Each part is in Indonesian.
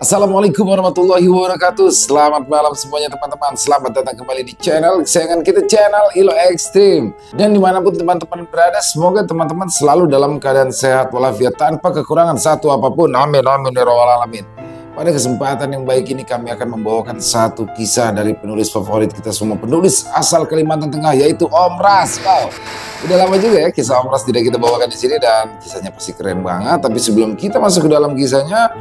Assalamualaikum warahmatullahi wabarakatuh. Selamat malam semuanya teman-teman. Selamat datang kembali di channel kesayangan kita, channel Ilo Extreme. Dan dimanapun teman-teman berada, semoga teman-teman selalu dalam keadaan sehat walafiat tanpa kekurangan satu apapun. Amin amin ya rabbal alamin. Pada kesempatan yang baik ini kami akan membawakan satu kisah dari penulis favorit kita semua, penulis asal Kalimantan Tengah, yaitu Om Ras. Wow, udah lama juga ya kisah Om Ras tidak kita bawakan di sini dan kisahnya pasti keren banget. Tapi sebelum kita masuk ke dalam kisahnya,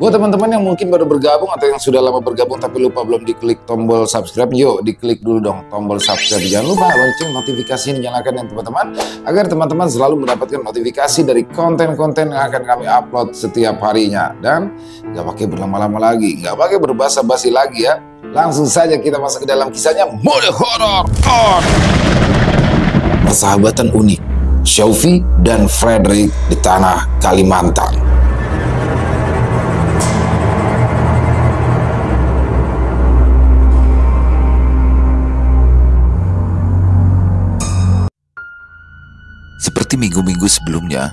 buat teman-teman yang mungkin baru bergabung atau yang sudah lama bergabung tapi lupa belum diklik tombol subscribe, yuk diklik dulu dong tombol subscribe. Jangan lupa lonceng notifikasi nyalakan ya teman-teman, agar teman-teman selalu mendapatkan notifikasi dari konten-konten yang akan kami upload setiap harinya. Dan nggak pakai berlama-lama lagi, nggak pakai berbasa-basi lagi ya. Langsung saja kita masuk ke dalam kisahnya. Mode horor on. Persahabatan unik Syaufi dan Frederick di tanah Kalimantan. Seperti minggu-minggu sebelumnya,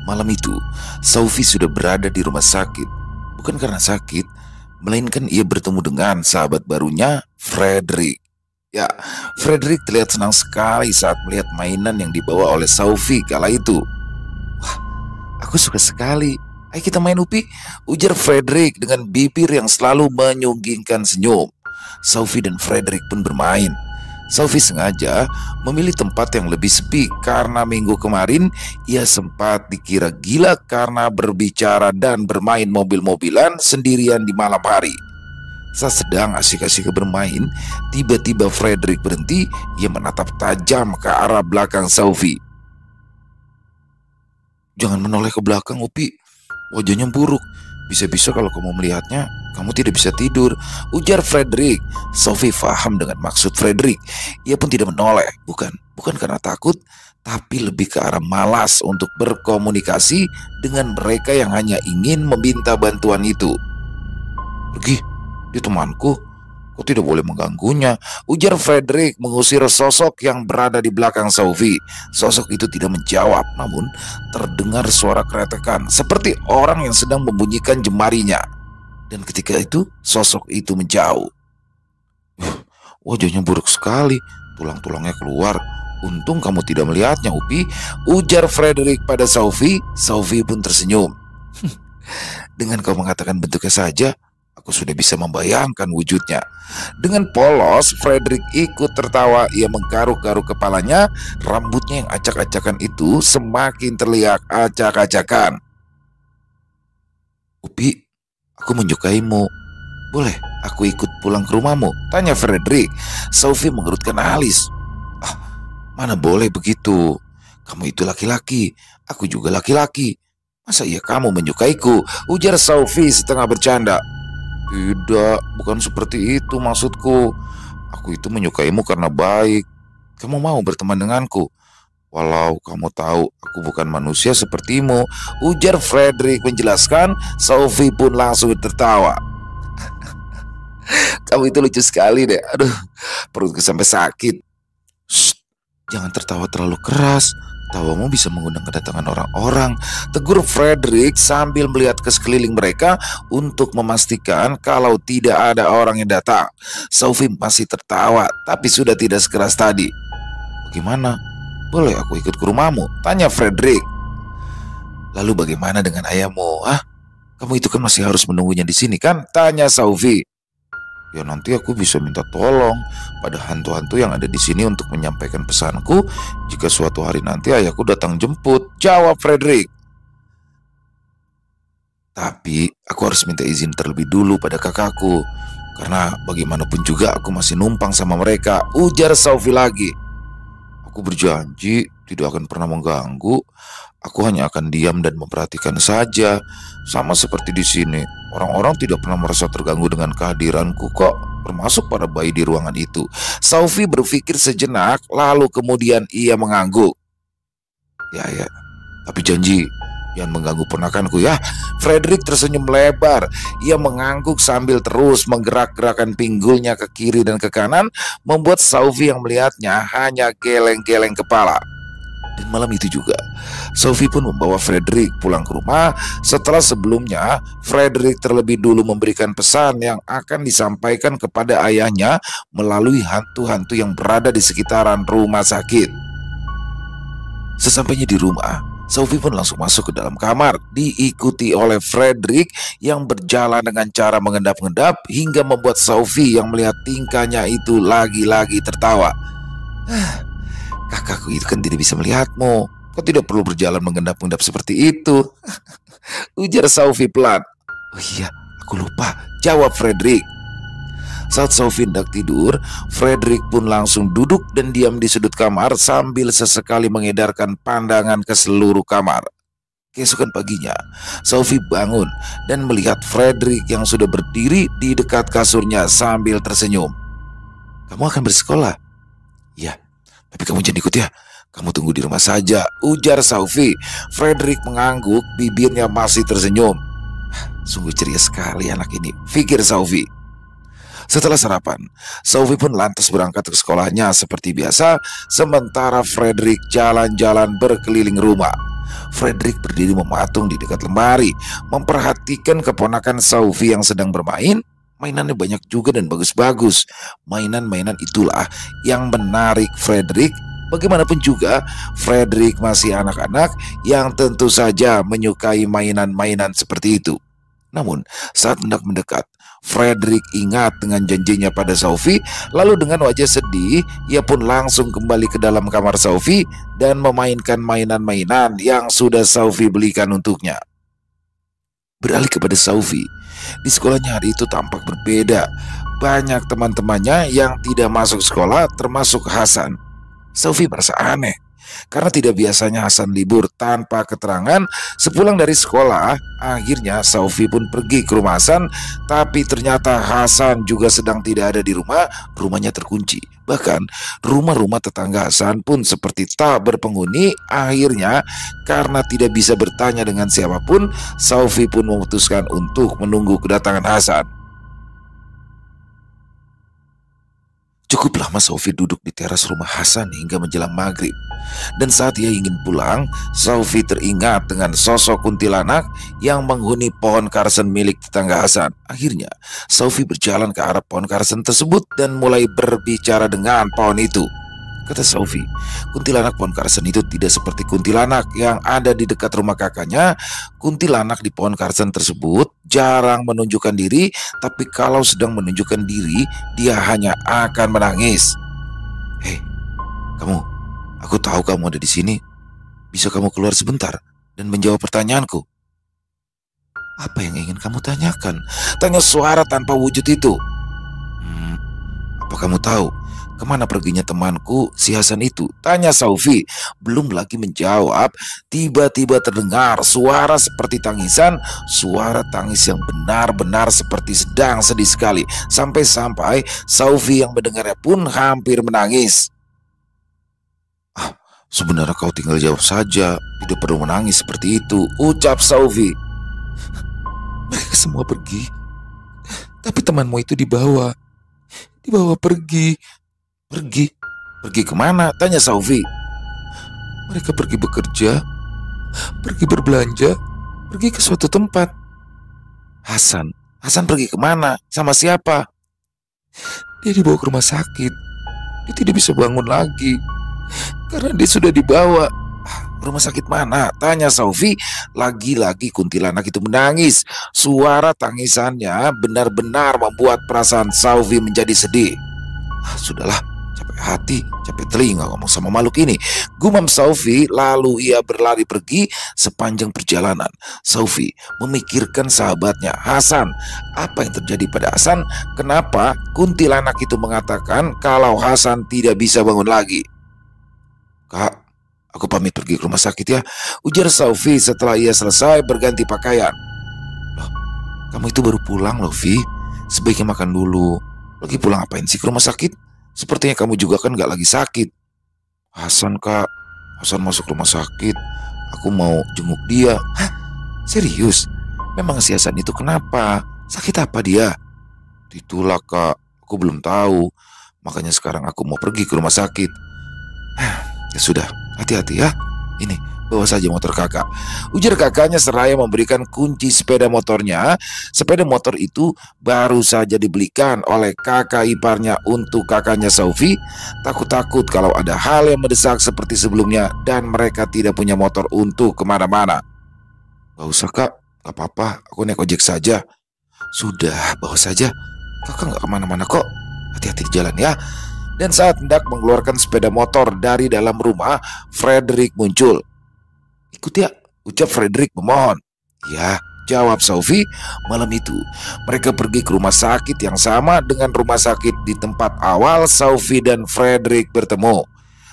malam itu Syaufi sudah berada di rumah sakit. Bukan karena sakit, melainkan ia bertemu dengan sahabat barunya, Frederick. Ya, Frederick terlihat senang sekali saat melihat mainan yang dibawa oleh Syaufi kala itu. Wah, aku suka sekali. Ayo kita main, Upi, ujar Frederick dengan bibir yang selalu menyunggingkan senyum. Syaufi dan Frederick pun bermain. Syaufi sengaja memilih tempat yang lebih sepi karena minggu kemarin ia sempat dikira gila karena berbicara dan bermain mobil-mobilan sendirian di malam hari. Saat sedang asik-asik bermain, tiba-tiba Frederick berhenti. Ia menatap tajam ke arah belakang Syaufi. "Jangan menoleh ke belakang, Upi. Wajahnya buruk. Bisa-bisa kalau kamu melihatnya, kamu tidak bisa tidur," ujar Frederick. Syaufi paham dengan maksud Frederick. Ia pun tidak menoleh, bukan karena takut, tapi lebih ke arah malas untuk berkomunikasi dengan mereka yang hanya ingin meminta bantuan itu. "Pergi, dia temanku. Kau tidak boleh mengganggunya," ujar Frederick mengusir sosok yang berada di belakang Syaufi. Sosok itu tidak menjawab, namun terdengar suara kretekan seperti orang yang sedang membunyikan jemarinya. Dan ketika itu sosok itu menjauh. "Wajahnya buruk sekali, tulang-tulangnya keluar. Untung kamu tidak melihatnya, Upi," ujar Frederick pada Syaufi. Syaufi pun tersenyum. "Dengan kau mengatakan bentuknya saja, aku sudah bisa membayangkan wujudnya." Dengan polos, Frederick ikut tertawa. Ia menggaruk-garuk kepalanya. Rambutnya yang acak-acakan itu semakin terlihat acak-acakan. "Upi, aku menyukaimu. Boleh aku ikut pulang ke rumahmu?" tanya Frederick. Syaufi mengerutkan alis. "Ah, mana boleh begitu. Kamu itu laki-laki, aku juga laki-laki. Masa iya kamu menyukaiku?" ujar Syaufi setengah bercanda. "Tidak, bukan seperti itu maksudku. Aku itu menyukaimu karena baik. Kamu mau berteman denganku, walau kamu tahu aku bukan manusia sepertimu," ujar Frederick menjelaskan. Syaufi pun langsung tertawa. "Kamu itu lucu sekali deh. Aduh, perutku sampai sakit." "Shh, jangan tertawa terlalu keras. Tawamu bisa mengundang kedatangan orang-orang," tegur Frederick sambil melihat ke sekeliling mereka untuk memastikan kalau tidak ada orang yang datang. Syaufi masih tertawa, tapi sudah tidak sekeras tadi. "Bagaimana? Boleh aku ikut ke rumahmu?" tanya Frederick. "Lalu bagaimana dengan ayahmu? Kamu itu kan masih harus menunggunya di sini kan?" tanya Syaufi. "Ya nanti aku bisa minta tolong pada hantu-hantu yang ada di sini untuk menyampaikan pesanku jika suatu hari nanti ayahku datang jemput," jawab Frederick. "Tapi aku harus minta izin terlebih dulu pada kakakku, karena bagaimanapun juga aku masih numpang sama mereka," ujar Syaufi lagi. "Aku berjanji tidak akan pernah mengganggu. Aku hanya akan diam dan memperhatikan saja. Sama seperti di sini, orang-orang tidak pernah merasa terganggu dengan kehadiranku kok, termasuk para bayi di ruangan itu." Syaufi berpikir sejenak, lalu kemudian ia mengangguk. Ya, tapi janji jangan mengganggu ponakanku ya." Frederick tersenyum lebar. Ia mengangguk sambil terus menggerak-gerakkan pinggulnya ke kiri dan ke kanan, membuat Syaufi yang melihatnya hanya geleng-geleng kepala. Dan malam itu juga, Sophie pun membawa Frederick pulang ke rumah setelah sebelumnya Frederick terlebih dulu memberikan pesan yang akan disampaikan kepada ayahnya melalui hantu-hantu yang berada di sekitaran rumah sakit. Sesampainya di rumah, Sophie pun langsung masuk ke dalam kamar, diikuti oleh Frederick yang berjalan dengan cara mengendap-endap hingga membuat Sophie yang melihat tingkahnya itu lagi-lagi tertawa. Kakakku itu kan tidak bisa melihatmu. Kau tidak perlu berjalan mengendap-endap seperti itu. Ujar Sophie pelan. Oh iya, aku lupa, jawab Frederick. Saat Sophie hendak tidur, Frederick pun langsung duduk dan diam di sudut kamar sambil sesekali mengedarkan pandangan ke seluruh kamar. Keesokan paginya, Sophie bangun dan melihat Frederick yang sudah berdiri di dekat kasurnya sambil tersenyum. Kamu akan bersekolah? Ya, tapi kamu jangan ikut ya. Kamu tunggu di rumah saja, ujar Sophie. Frederick mengangguk, bibirnya masih tersenyum. Sungguh ceria sekali anak ini, pikir Sophie. Setelah sarapan, Sophie pun lantas berangkat ke sekolahnya seperti biasa, sementara Frederick jalan-jalan berkeliling rumah. Frederick berdiri mematung di dekat lemari, memperhatikan keponakan Sophie yang sedang bermain. Mainannya banyak juga dan bagus-bagus. Mainan-mainan itulah yang menarik Frederick. Bagaimanapun juga, Frederick masih anak-anak yang tentu saja menyukai mainan-mainan seperti itu. Namun, saat hendak mendekat, Frederick ingat dengan janjinya pada Sophie, lalu dengan wajah sedih, ia pun langsung kembali ke dalam kamar Sophie dan memainkan mainan-mainan yang sudah Sophie belikan untuknya. Beralih kepada Sophie, di sekolahnya hari itu tampak berbeda. Banyak teman-temannya yang tidak masuk sekolah, termasuk Hasan. Sophie merasa aneh, karena tidak biasanya Hasan libur tanpa keterangan. Sepulang dari sekolah, akhirnya Sophie pun pergi ke rumah Hasan. Tapi ternyata Hasan juga sedang tidak ada di rumah. Rumahnya terkunci. Bahkan rumah-rumah tetangga Hasan pun seperti tak berpenghuni. Akhirnya karena tidak bisa bertanya dengan siapapun, Sophie pun memutuskan untuk menunggu kedatangan Hasan. Cukup lama Sophie duduk di teras rumah Hasan hingga menjelang maghrib. Dan saat ia ingin pulang, Sophie teringat dengan sosok kuntilanak yang menghuni pohon karsen milik tetangga Hasan. Akhirnya, Sophie berjalan ke arah pohon karsen tersebut dan mulai berbicara dengan pohon itu. Kata Sophie, kuntilanak pohon karsen itu tidak seperti kuntilanak yang ada di dekat rumah kakaknya. Kuntilanak di pohon karsen tersebut jarang menunjukkan diri, tapi kalau sedang menunjukkan diri, dia hanya akan menangis. Hei, kamu, aku tahu kamu ada di sini. Bisa kamu keluar sebentar dan menjawab pertanyaanku? Apa yang ingin kamu tanyakan? Tanya suara tanpa wujud itu. Apa kamu tahu kemana perginya temanku si Hasan itu? Tanya Sophie. Belum lagi menjawab, tiba-tiba terdengar suara seperti tangisan. Suara tangis yang benar-benar seperti sedang sedih sekali. Sampai-sampai Sophie yang mendengarnya pun hampir menangis. Sebenarnya kau tinggal jawab saja, tidak perlu menangis seperti itu, ucap Sophie. Mereka semua pergi, tapi temanmu itu dibawa pergi. Pergi kemana? Tanya Sophie. Mereka pergi bekerja, pergi berbelanja, pergi ke suatu tempat. Hasan pergi kemana? Sama siapa? Dia dibawa ke rumah sakit. Dia tidak bisa bangun lagi karena dia sudah dibawa. Rumah sakit mana? Tanya Sophie. Lagi-lagi kuntilanak itu menangis. Suara tangisannya benar-benar membuat perasaan Sophie menjadi sedih. Sudahlah, capek hati, capek telinga ngomong sama makhluk ini, gumam Sophie. Lalu ia berlari pergi. Sepanjang perjalanan, Sophie memikirkan sahabatnya Hasan. Apa yang terjadi pada Hasan? Kenapa kuntilanak itu mengatakan kalau Hasan tidak bisa bangun lagi? Kak, aku pamit pergi ke rumah sakit ya, ujar Sophie setelah ia selesai berganti pakaian. Loh, kamu itu baru pulang loh, Vi. Sebaiknya makan dulu. Lagi pulang ngapain sih ke rumah sakit? Sepertinya kamu juga kan gak lagi sakit. Hasan, Kak. Hasan masuk rumah sakit. Aku mau jenguk dia. Hah? Serius? Memang si Hasan itu kenapa? Sakit apa dia? Itulah, Kak. Aku belum tahu. Makanya sekarang aku mau pergi ke rumah sakit. Ya sudah, hati-hati ya. Ini, bawa saja motor kakak, ujar kakaknya seraya memberikan kunci sepeda motornya. Sepeda motor itu baru saja dibelikan oleh kakak iparnya untuk kakaknya Saufi. Takut-takut kalau ada hal yang mendesak seperti sebelumnya dan mereka tidak punya motor untuk kemana-mana. Gak usah kak, gak apa-apa, aku naik ojek saja. Sudah, bawa saja, kakak gak kemana-mana kok. Hati-hati di jalan ya. Dan saat hendak mengeluarkan sepeda motor dari dalam rumah, Frederick muncul. Ikut ya, ucap Frederick memohon. Ya, jawab Saufi. Malam itu mereka pergi ke rumah sakit yang sama dengan rumah sakit di tempat awal Saufi dan Frederick bertemu.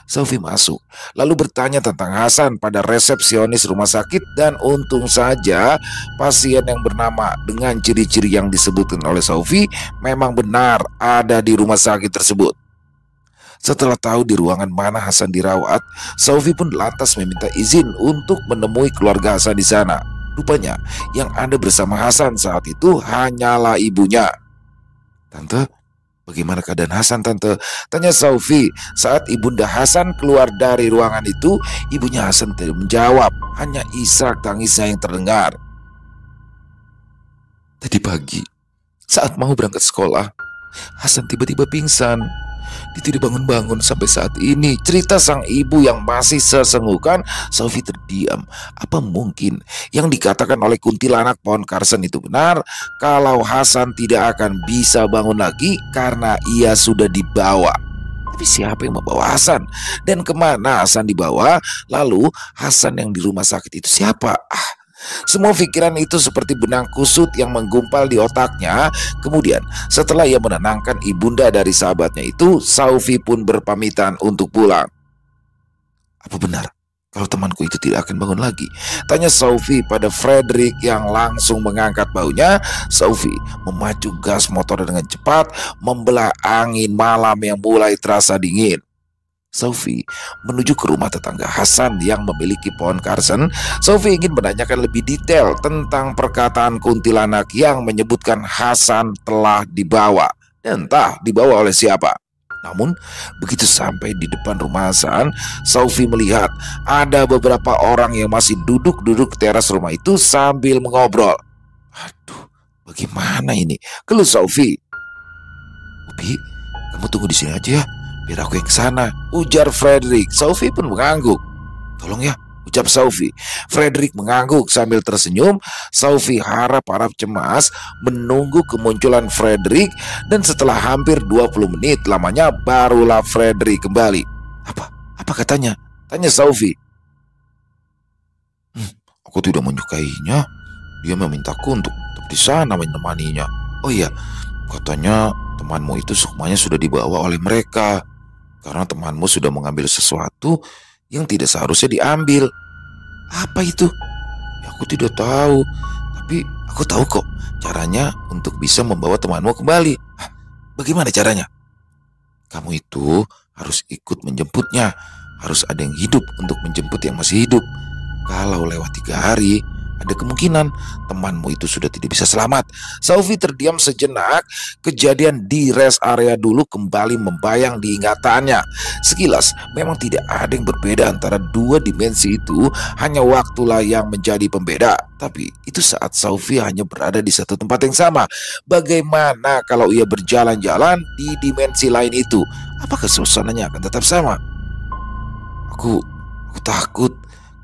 Saufi masuk, lalu bertanya tentang Hasan pada resepsionis rumah sakit, dan untung saja pasien yang bernama dengan ciri-ciri yang disebutkan oleh Saufi memang benar ada di rumah sakit tersebut. Setelah tahu di ruangan mana Hasan dirawat, Saufi pun lantas meminta izin untuk menemui keluarga Hasan di sana. Rupanya yang ada bersama Hasan saat itu hanyalah ibunya. Tante, bagaimana keadaan Hasan tante? Tanya Saufi. Saat ibunda Hasan keluar dari ruangan itu, ibunya Hasan tidak menjawab, hanya isak tangisnya yang terdengar. Tadi pagi, saat mau berangkat sekolah, Hasan tiba-tiba pingsan. Dia tidak bangun-bangun sampai saat ini, cerita sang ibu yang masih sesenggukan. Saufi terdiam. Apa mungkin yang dikatakan oleh kuntilanak pohon karsen itu benar? Kalau Hasan tidak akan bisa bangun lagi karena ia sudah dibawa. Tapi siapa yang membawa Hasan? Dan kemana Hasan dibawa? Lalu Hasan yang di rumah sakit itu siapa? Semua pikiran itu seperti benang kusut yang menggumpal di otaknya. Kemudian setelah ia menenangkan ibunda dari sahabatnya itu, Saufi pun berpamitan untuk pulang. Apa benar kalau temanku itu tidak akan bangun lagi? Tanya Saufi pada Frederick yang langsung mengangkat baunya. Saufi memacu gas motor dengan cepat, membelah angin malam yang mulai terasa dingin. Saufi menuju ke rumah tetangga Hasan yang memiliki pohon karsen. Saufi ingin menanyakan lebih detail tentang perkataan kuntilanak yang menyebutkan Hasan telah dibawa, dan entah dibawa oleh siapa. Namun begitu sampai di depan rumah Hasan, Saufi melihat ada beberapa orang yang masih duduk-duduk di teras rumah itu sambil mengobrol. Aduh, bagaimana ini? Keluh Saufi. Upi, kamu tunggu di sini aja ya, biar aku yang kesana, ujar Frederick. Saufi pun mengangguk. Tolong ya, ucap Saufi. Frederick mengangguk sambil tersenyum. Saufi harap-harap cemas menunggu kemunculan Frederick, dan setelah hampir 20 menit lamanya barulah Frederick kembali. Apa katanya? Tanya Saufi. Aku tidak menyukainya. Dia memintaku untuk tetap di sana menemaninya. Oh iya, katanya temanmu itu sukmanya sudah dibawa oleh mereka karena temanmu sudah mengambil sesuatu yang tidak seharusnya diambil. Apa itu? Ya, aku tidak tahu. Tapi aku tahu kok caranya untuk bisa membawa temanmu kembali. Bagaimana caranya? Kamu itu harus ikut menjemputnya. Harus ada yang hidup untuk menjemput yang masih hidup. Kalau lewat 3 hari, ada kemungkinan temanmu itu sudah tidak bisa selamat. Saufi terdiam sejenak. Kejadian di rest area dulu kembali membayang di ingatannya. Sekilas memang tidak ada yang berbeda antara dua dimensi itu, hanya waktulah yang menjadi pembeda. Tapi itu saat Saufi hanya berada di satu tempat yang sama. Bagaimana kalau ia berjalan-jalan di dimensi lain itu? Apakah suasananya akan tetap sama? Aku takut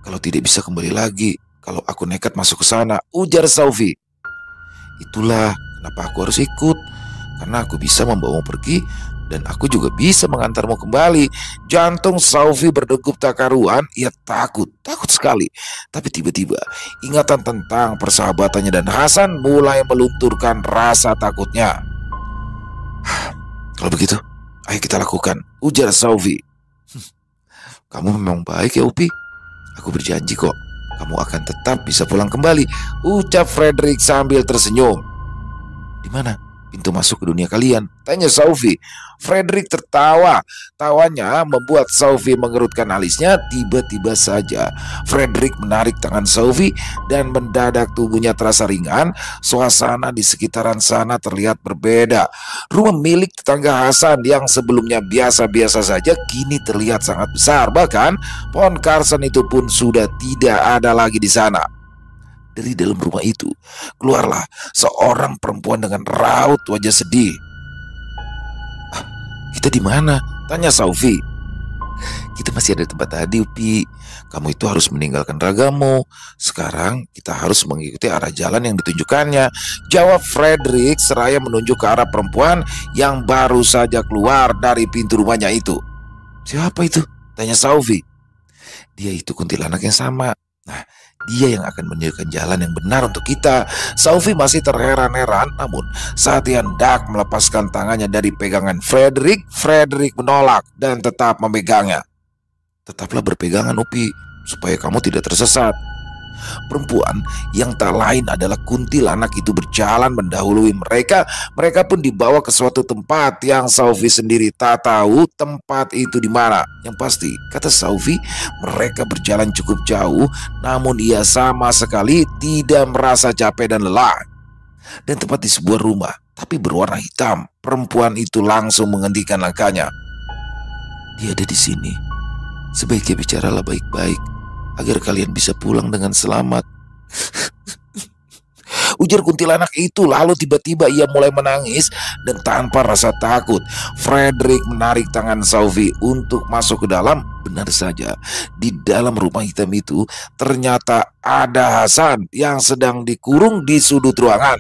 kalau tidak bisa kembali lagi kalau aku nekat masuk ke sana, ujar Saufi. Itulah kenapa aku harus ikut, karena aku bisa membawamu pergi dan aku juga bisa mengantarmu kembali. Jantung Saufi berdegup tak karuan. Ia takut sekali. Tapi tiba-tiba ingatan tentang persahabatannya dan Hasan mulai melunturkan rasa takutnya. Kalau begitu, ayo kita lakukan, ujar Saufi. Kamu memang baik ya Upi. Aku berjanji kok, kamu akan tetap bisa pulang kembali, ucap Frederick sambil tersenyum. Di mana? pintu masuk ke dunia kalian?" tanya Sophie. Frederick tertawa. Tawanya membuat Sophie mengerutkan alisnya. Tiba-tiba saja Frederick menarik tangan Sophie dan mendadak tubuhnya terasa ringan. Suasana di sekitaran sana terlihat berbeda. Rumah milik tetangga Hasan yang sebelumnya biasa-biasa saja kini terlihat sangat besar. Bahkan pohon Carson itu pun sudah tidak ada lagi di sana. Dari dalam rumah itu keluarlah seorang perempuan dengan raut wajah sedih. "Kita di mana?" tanya Sophie. "Kita masih ada di tempat tadi, Upi. Kamu itu harus meninggalkan ragamu. Sekarang kita harus mengikuti arah jalan yang ditunjukkannya," jawab Frederick seraya menunjuk ke arah perempuan yang baru saja keluar dari pintu rumahnya itu. "Siapa itu?" tanya Sophie. "Dia itu kuntilanak yang sama. Nah, dia yang akan menunjukkan jalan yang benar untuk kita." Sophie masih terheran-heran, namun saat ia hendak melepaskan tangannya dari pegangan Frederick, Frederick menolak dan tetap memegangnya. "Tetaplah berpegangan, Upi, supaya kamu tidak tersesat." Perempuan yang tak lain adalah kuntilanak itu berjalan mendahului mereka. Mereka pun dibawa ke suatu tempat yang Sophie sendiri tak tahu tempat itu di mana. Yang pasti, kata Sophie, mereka berjalan cukup jauh, namun ia sama sekali tidak merasa capek dan lelah. Dan tepat di sebuah rumah, tapi berwarna hitam, perempuan itu langsung menghentikan langkahnya. "Dia ada di sini. Sebaiknya bicaralah baik-baik agar kalian bisa pulang dengan selamat," ujar kuntilanak itu. Lalu tiba-tiba ia mulai menangis dan tanpa rasa takut Frederick menarik tangan Sophie untuk masuk ke dalam. Benar saja, di dalam rumah hitam itu ternyata ada Hasan yang sedang dikurung di sudut ruangan.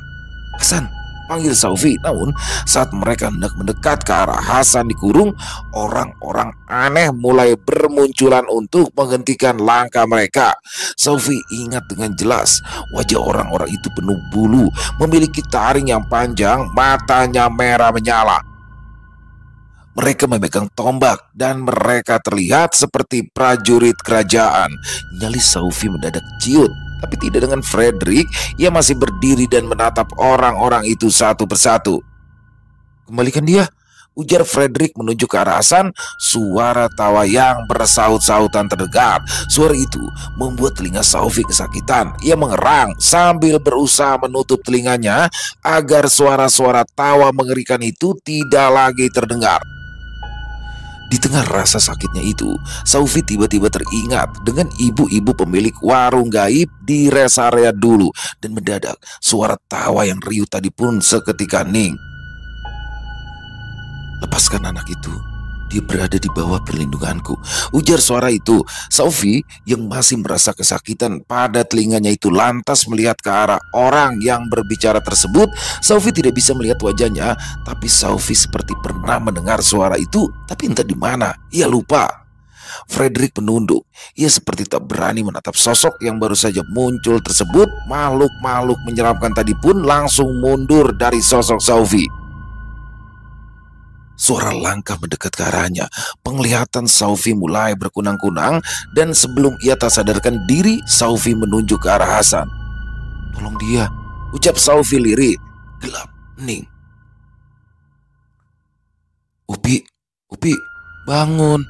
"Hasan," panggil Sophie. Namun saat mereka hendak mendekat ke arah Hasan dikurung, orang-orang aneh mulai bermunculan untuk menghentikan langkah mereka. Sophie ingat dengan jelas, wajah orang-orang itu penuh bulu, memiliki taring yang panjang, matanya merah menyala. Mereka memegang tombak dan mereka terlihat seperti prajurit kerajaan. Nyali Sophie mendadak ciut. Tapi tidak dengan Frederick. Ia masih berdiri dan menatap orang-orang itu satu persatu. "Kembalikan dia," ujar Frederick menunjuk ke arah Hasan. Suara tawa yang bersaut-sautan terdengar. Suara itu membuat telinga Sophie kesakitan. Ia mengerang sambil berusaha menutup telinganya agar suara-suara tawa mengerikan itu tidak lagi terdengar. Di tengah rasa sakitnya itu, Sophie tiba-tiba teringat dengan ibu-ibu pemilik warung gaib di rest area dulu. Dan mendadak suara tawa yang riuh tadi pun seketika hening. "Lepaskan anak itu. Dia berada di bawah perlindunganku," ujar suara itu. Sophie yang masih merasa kesakitan pada telinganya itu lantas melihat ke arah orang yang berbicara tersebut. Sophie tidak bisa melihat wajahnya, tapi Sophie seperti pernah mendengar suara itu, tapi entah di mana. Ia lupa. Frederick menunduk. Ia seperti tak berani menatap sosok yang baru saja muncul tersebut. Makhluk-makhluk menyeramkan tadi pun langsung mundur dari sosok Sophie. Suara langkah mendekat ke arahnya. Penglihatan Sophie mulai berkunang-kunang dan sebelum ia tak sadarkan diri, Sophie menunjuk ke arah Hasan. "Tolong dia," ucap Sophie lirih. Gelap, hening. Upi, bangun.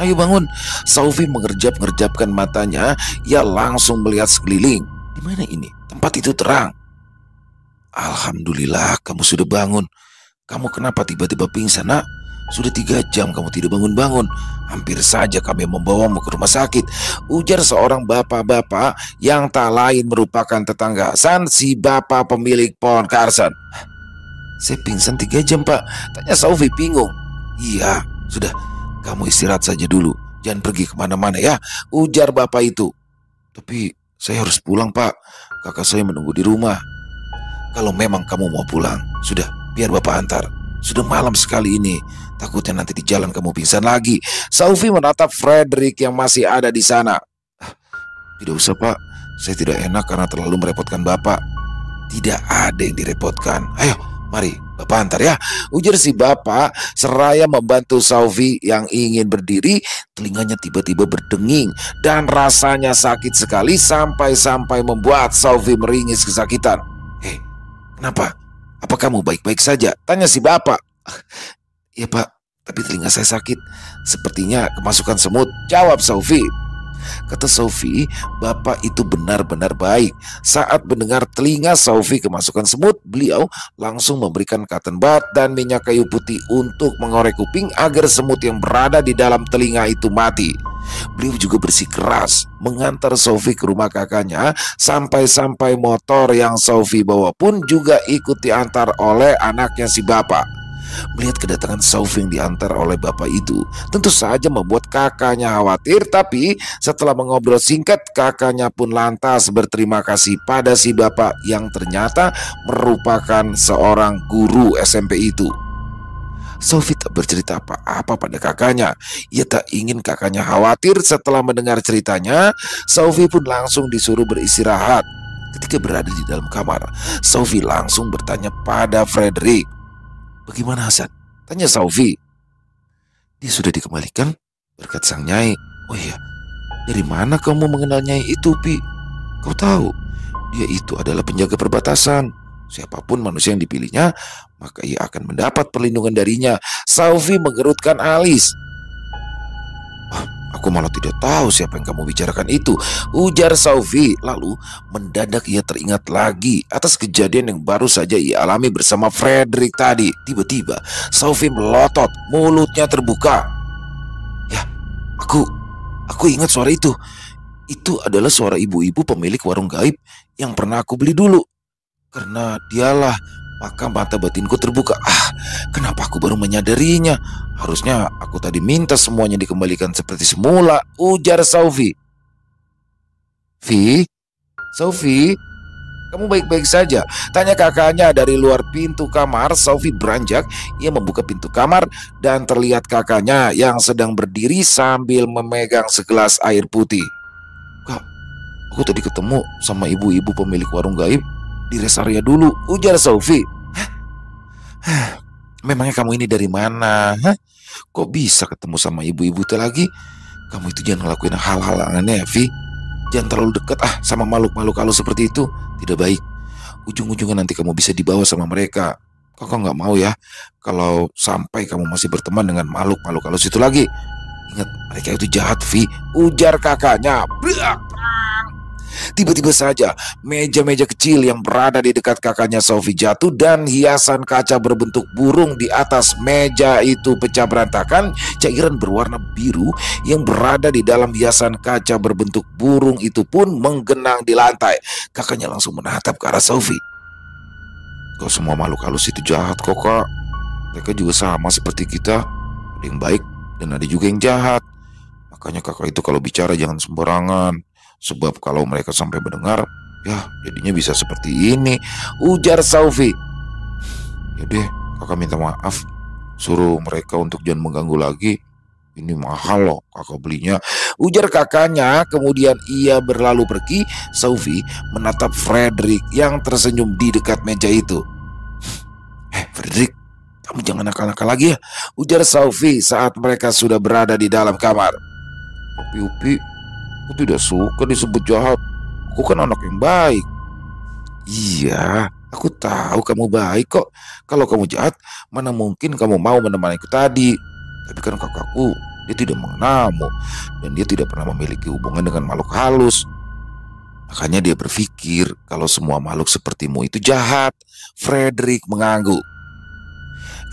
Ayo bangun." Sophie mengerjap-ngerjapkan matanya. Ia langsung melihat sekeliling. "Di mana ini? Tempat itu terang." "Alhamdulillah kamu sudah bangun. Kamu kenapa tiba-tiba pingsan, nak? Sudah 3 jam kamu tidak bangun-bangun. Hampir saja kami membawamu ke rumah sakit," ujar seorang bapak-bapak yang tak lain merupakan tetangga Hasan, si bapak pemilik pohon Carson. "Saya pingsan 3 jam, Pak," tanya Sophie bingung. "Iya, sudah, kamu istirahat saja dulu. Jangan pergi kemana-mana ya," ujar bapak itu. "Tapi saya harus pulang, Pak. Kakak saya menunggu di rumah." "Kalau memang kamu mau pulang, sudah, biar bapak antar. Sudah malam sekali ini. Takutnya nanti di jalan kamu pingsan lagi." Sophie menatap Frederick yang masih ada di sana. "Tidak usah, Pak. Saya tidak enak karena terlalu merepotkan bapak." "Tidak ada yang direpotkan. Ayo, mari bapak antar ya," ujar si bapak seraya membantu Sophie yang ingin berdiri. Telinganya tiba-tiba berdenging dan rasanya sakit sekali sampai-sampai membuat Sophie meringis kesakitan. "Kenapa? Apa kamu baik-baik saja? Tanya si bapak. Iya Pak, tapi telinga saya sakit. Sepertinya kemasukan semut, jawab Sofi. Kata Sofi, bapak itu benar-benar baik. Saat mendengar telinga Sofi kemasukan semut, beliau langsung memberikan cotton bud dan minyak kayu putih untuk mengorek kuping agar semut yang berada di dalam telinga itu mati. Beliau juga bersikeras mengantar Sofi ke rumah kakaknya, sampai-sampai motor yang Sofi bawa pun juga ikut diantar oleh anaknya si bapak. Melihat kedatangan Sofi yang diantar oleh bapak itu tentu saja membuat kakaknya khawatir, tapi setelah mengobrol singkat, kakaknya pun lantas berterima kasih pada si bapak yang ternyata merupakan seorang guru SMP itu. Sofi tak bercerita apa-apa pada kakaknya. Ia tak ingin kakaknya khawatir. Setelah mendengar ceritanya, Sofi pun langsung disuruh beristirahat. Ketika berada di dalam kamar, Sofi langsung bertanya pada Frederick. Bagaimana Hasan? Tanya Sofi. Dia sudah dikembalikan, berkat sang Nyai. Oh iya, dari mana kamu mengenal Nyai itu, Pi? Kau tahu, dia itu adalah penjaga perbatasan. Siapapun manusia yang dipilihnya, maka ia akan mendapat perlindungan darinya. Sofi mengerutkan alis. Aku malah tidak tahu siapa yang kamu bicarakan itu, ujar Sofi. Lalu mendadak ia teringat lagi atas kejadian yang baru saja ia alami bersama Frederick tadi. Tiba-tiba Sofi melotot, mulutnya terbuka. Ya, aku ingat suara itu. Itu adalah suara ibu-ibu pemilik warung gaib yang pernah aku beli dulu. Karena dialah, maka mata batinku terbuka. Kenapa aku baru menyadarinya? Harusnya aku tadi minta semuanya dikembalikan seperti semula, ujar Sofi. Sofi, kamu baik-baik saja? Tanya kakaknya dari luar pintu kamar. Sofi beranjak, ia membuka pintu kamar dan terlihat kakaknya yang sedang berdiri sambil memegang segelas air putih. Kak, aku tadi ketemu sama ibu-ibu pemilik warung gaib di rest area dulu, ujar Sofi. Memangnya kamu ini dari mana? Kok bisa ketemu sama ibu-ibu itu lagi? Kamu itu jangan ngelakuin hal-hal aneh, Vi. Jangan terlalu dekat sama makhluk-makhluk halus seperti itu. Tidak baik. Ujung-ujungnya nanti kamu bisa dibawa sama mereka. Kakak nggak mau ya kalau sampai kamu masih berteman dengan makhluk-makhluk halus itu lagi. Ingat, mereka itu jahat, Vi, ujar kakaknya. Tiba-tiba saja meja-meja kecil yang berada di dekat kakaknya Sofi jatuh dan hiasan kaca berbentuk burung di atas meja itu pecah berantakan. Cairan berwarna biru yang berada di dalam hiasan kaca berbentuk burung itu pun menggenang di lantai. Kakaknya langsung menatap ke arah Sofi. Kau semua makhluk halus itu jahat kok, Kak. Mereka juga sama seperti kita. Ada yang baik dan ada juga yang jahat. Makanya kakak itu kalau bicara jangan sembarangan. Sebab kalau mereka sampai mendengar, ya jadinya bisa seperti ini, ujar Sofi. Yaudah, kakak minta maaf. Suruh mereka untuk jangan mengganggu lagi. Ini mahal loh kakak belinya, ujar kakaknya. Kemudian ia berlalu pergi. Sofi menatap Frederick yang tersenyum di dekat meja itu. Frederick, kamu jangan nakal-nakal lagi ya, ujar Sofi saat mereka sudah berada di dalam kamar. Tapi Upi, aku tidak suka disebut jahat. Aku kan anak yang baik. Iya, aku tahu kamu baik kok. Kalau kamu jahat, mana mungkin kamu mau menemaniku tadi. Tapi kan kakakku, dia tidak mengenalmu. Dan dia tidak pernah memiliki hubungan dengan makhluk halus. Makanya dia berpikir kalau semua makhluk sepertimu itu jahat. Frederick mengangguk.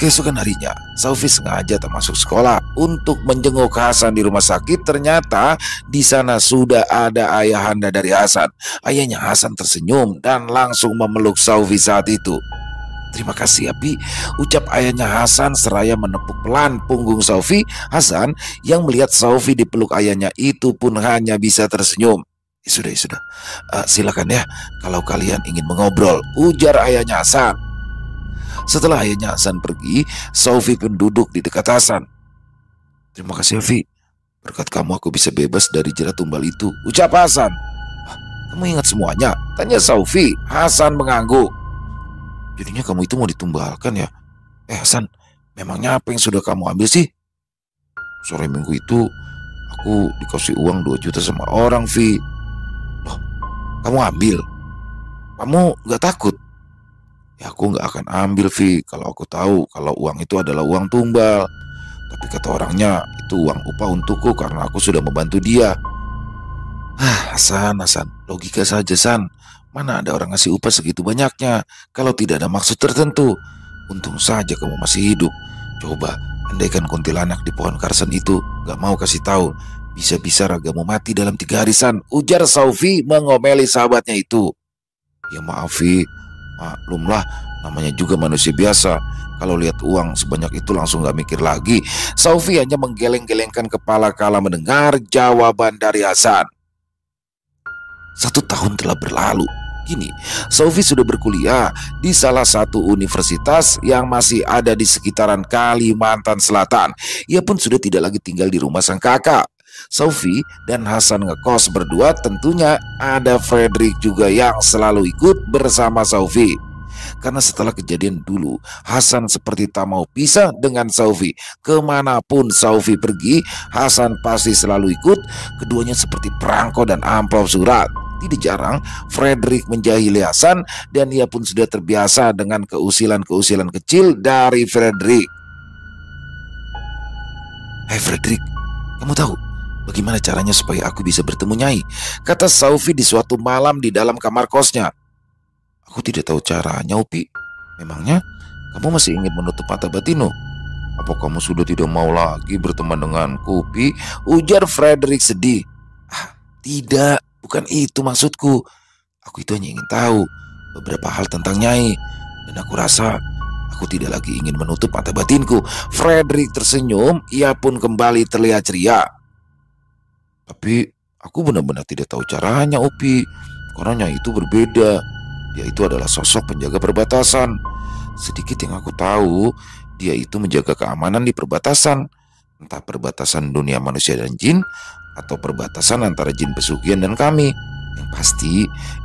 Keesokan harinya, Sofi sengaja tak masuk sekolah untuk menjenguk Hasan di rumah sakit. Ternyata di sana sudah ada ayahanda dari Hasan. Ayahnya Hasan tersenyum dan langsung memeluk Sofi saat itu. Terima kasih ya, Pi, ucap ayahnya Hasan seraya menepuk pelan punggung Sofi. Hasan yang melihat Sofi dipeluk ayahnya itu pun hanya bisa tersenyum. Sudah. Silakan ya kalau kalian ingin mengobrol, ujar ayahnya Hasan. Setelah ayahnya Hasan pergi, Sofi pun duduk di dekat Hasan. Terima kasih Sofi, berkat kamu aku bisa bebas dari jerat tumbal itu, ucap Hasan. Kamu ingat semuanya? Tanya Sofi. Hasan mengangguk. Jadinya kamu itu mau ditumbalkan ya? Hasan, memangnya apa yang sudah kamu ambil sih? Sore minggu itu aku dikasih uang 2 juta sama orang, Vi. Loh, kamu ambil? Kamu gak takut? Ya aku nggak akan ambil, Vi, kalau aku tahu kalau uang itu adalah uang tumbal. Tapi kata orangnya itu uang upah untukku karena aku sudah membantu dia. Hasan, logika saja, San. Mana ada orang ngasih upah segitu banyaknya kalau tidak ada maksud tertentu. Untung saja kamu masih hidup. Coba, andaikan kuntilanak di pohon karsen itu gak mau kasih tahu, bisa-bisa ragamu mati dalam 3 hari, San, ujar Saufi mengomeli sahabatnya itu. Ya maaf, Vi, maklumlah, namanya juga manusia biasa. Kalau lihat uang sebanyak itu langsung gak mikir lagi. Saufi hanya menggeleng-gelengkan kepala kala mendengar jawaban dari Hasan. 1 tahun telah berlalu. Kini, Saufi sudah berkuliah di salah satu universitas yang masih ada di sekitaran Kalimantan Selatan. Ia pun sudah tidak lagi tinggal di rumah sang kakak. Saufi dan Hasan ngekos berdua, tentunya ada Fredrik juga yang selalu ikut bersama Saufi. Karena setelah kejadian dulu, Hasan seperti tak mau pisah dengan Saufi. Kemanapun Saufi pergi, Hasan pasti selalu ikut. Keduanya seperti perangko dan amplop surat. Tidak jarang Fredrik menjahili Hasan dan ia pun sudah terbiasa dengan keusilan-keusilan kecil dari Fredrik. Hei Fredrik, kamu tahu bagaimana caranya supaya aku bisa bertemu Nyai? Kata Saufi di suatu malam di dalam kamar kosnya. Aku tidak tahu caranya, Upi. Memangnya kamu masih ingin menutup mata batinu? Apa kamu sudah tidak mau lagi berteman denganku, Upi? Ujar Fredrik sedih. Tidak, bukan itu maksudku. Aku itu hanya ingin tahu beberapa hal tentang Nyai. Dan aku rasa aku tidak lagi ingin menutup mata batinku. Fredrik tersenyum, ia pun kembali terlihat ceria. Tapi aku benar-benar tidak tahu caranya, Upi. Karena Nyai itu berbeda. Dia itu adalah sosok penjaga perbatasan. Sedikit yang aku tahu, dia itu menjaga keamanan di perbatasan. Entah perbatasan dunia manusia dan jin, atau perbatasan antara jin pesugihan dan kami. Yang pasti,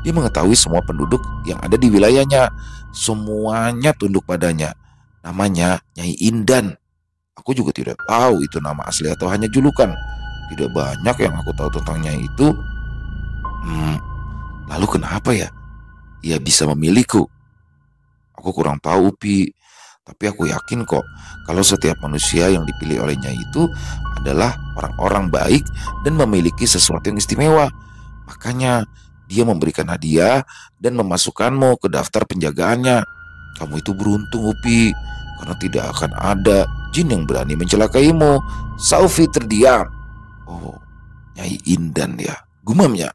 dia mengetahui semua penduduk yang ada di wilayahnya. Semuanya tunduk padanya. Namanya Nyai Indan. Aku juga tidak tahu itu nama asli atau hanya julukan. Tidak banyak yang aku tahu tentang Nyai itu. Lalu kenapa ya ia bisa memilikiku? Aku kurang tahu, Upi. Tapi aku yakin kok kalau setiap manusia yang dipilih oleh Nyai itu adalah orang-orang baik dan memiliki sesuatu yang istimewa. Makanya dia memberikan hadiah dan memasukkanmu ke daftar penjagaannya. Kamu itu beruntung, Upi, karena tidak akan ada jin yang berani mencelakaimu. Saufi terdiam. Oh, Nyai Indan ya, gumamnya.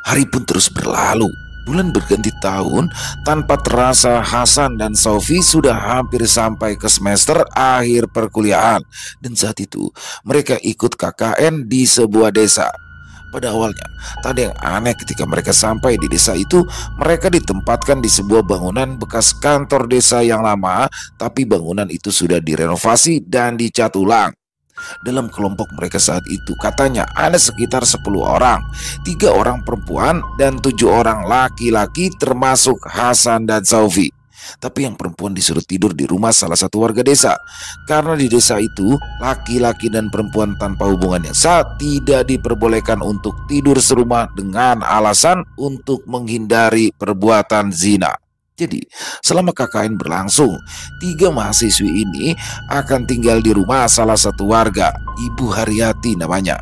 Hari pun terus berlalu. Bulan berganti tahun. Tanpa terasa Hasan dan Saufi sudah hampir sampai ke semester akhir perkuliahan. Dan saat itu mereka ikut KKN di sebuah desa. Pada awalnya tak ada yang aneh ketika mereka sampai di desa itu. Mereka ditempatkan di sebuah bangunan bekas kantor desa yang lama. Tapi bangunan itu sudah direnovasi dan dicat ulang. Dalam kelompok mereka saat itu katanya ada sekitar 10 orang, 3 orang perempuan dan 7 orang laki-laki termasuk Hasan dan Saufi. Tapi yang perempuan disuruh tidur di rumah salah satu warga desa. Karena di desa itu laki-laki dan perempuan tanpa hubungan yang sah tidak diperbolehkan untuk tidur serumah dengan alasan untuk menghindari perbuatan zina. Jadi, selama KKN berlangsung, 3 mahasiswi ini akan tinggal di rumah salah satu warga, Ibu Haryati namanya.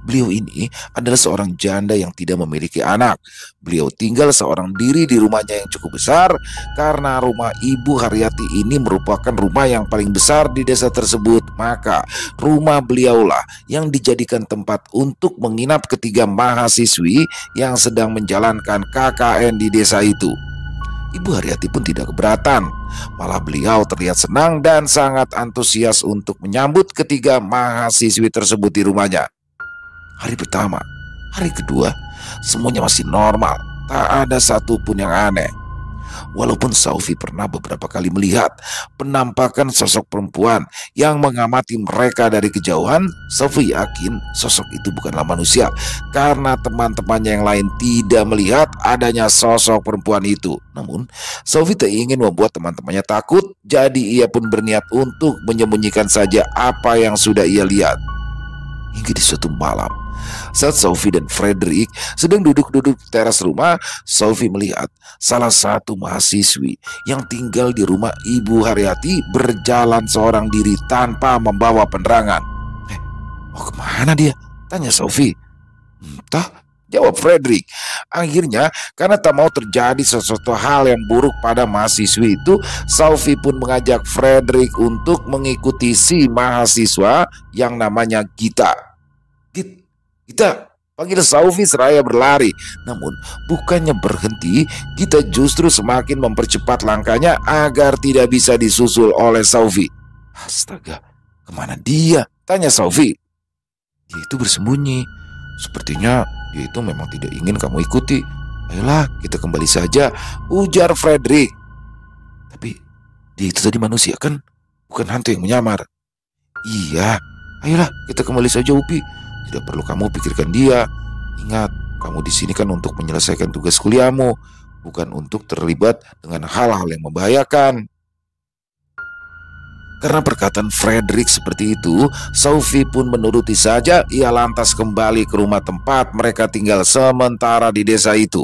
Beliau ini adalah seorang janda yang tidak memiliki anak. Beliau tinggal seorang diri di rumahnya yang cukup besar karena rumah Ibu Haryati ini merupakan rumah yang paling besar di desa tersebut. Maka rumah beliaulah yang dijadikan tempat untuk menginap ketiga mahasiswi yang sedang menjalankan KKN di desa itu. Ibu Haryati pun tidak keberatan. Malah beliau terlihat senang dan sangat antusias untuk menyambut ketiga mahasiswi tersebut di rumahnya. Hari pertama, hari kedua, semuanya masih normal. Tak ada satupun yang aneh. Walaupun Saufi pernah beberapa kali melihat penampakan sosok perempuan yang mengamati mereka dari kejauhan, Saufi yakin sosok itu bukanlah manusia karena teman-temannya yang lain tidak melihat adanya sosok perempuan itu. Namun, Saufi tak ingin membuat teman-temannya takut, jadi ia pun berniat untuk menyembunyikan saja apa yang sudah ia lihat. Hingga di suatu malam, Saat Sophie dan Frederick sedang duduk-duduk di teras rumah, Sophie melihat salah satu mahasiswi yang tinggal di rumah Ibu Haryati berjalan seorang diri tanpa membawa penerangan. Mau kemana dia? Tanya Sophie. Entah, jawab Frederick. Akhirnya, karena tak mau terjadi sesuatu hal yang buruk pada mahasiswi itu, Sophie pun mengajak Frederick untuk mengikuti si mahasiswa yang namanya Gita. Gita, panggil Sophie seraya berlari. Namun bukannya berhenti, Gita justru semakin mempercepat langkahnya agar tidak bisa disusul oleh Sophie. Astaga, kemana dia? Tanya Sophie. Dia itu bersembunyi. Sepertinya dia itu memang tidak ingin kamu ikuti. Ayolah, kita kembali saja, ujar Frederick. Tapi dia itu tadi manusia kan? Bukan hantu yang menyamar. Iya, ayolah kita kembali saja, Upi. Tidak perlu kamu pikirkan dia. Ingat, kamu di sini kan untuk menyelesaikan tugas kuliahmu, bukan untuk terlibat dengan hal-hal yang membahayakan. Karena perkataan Frederick seperti itu, Sophie pun menuruti saja. Ia lantas kembali ke rumah tempat mereka tinggal sementara di desa itu.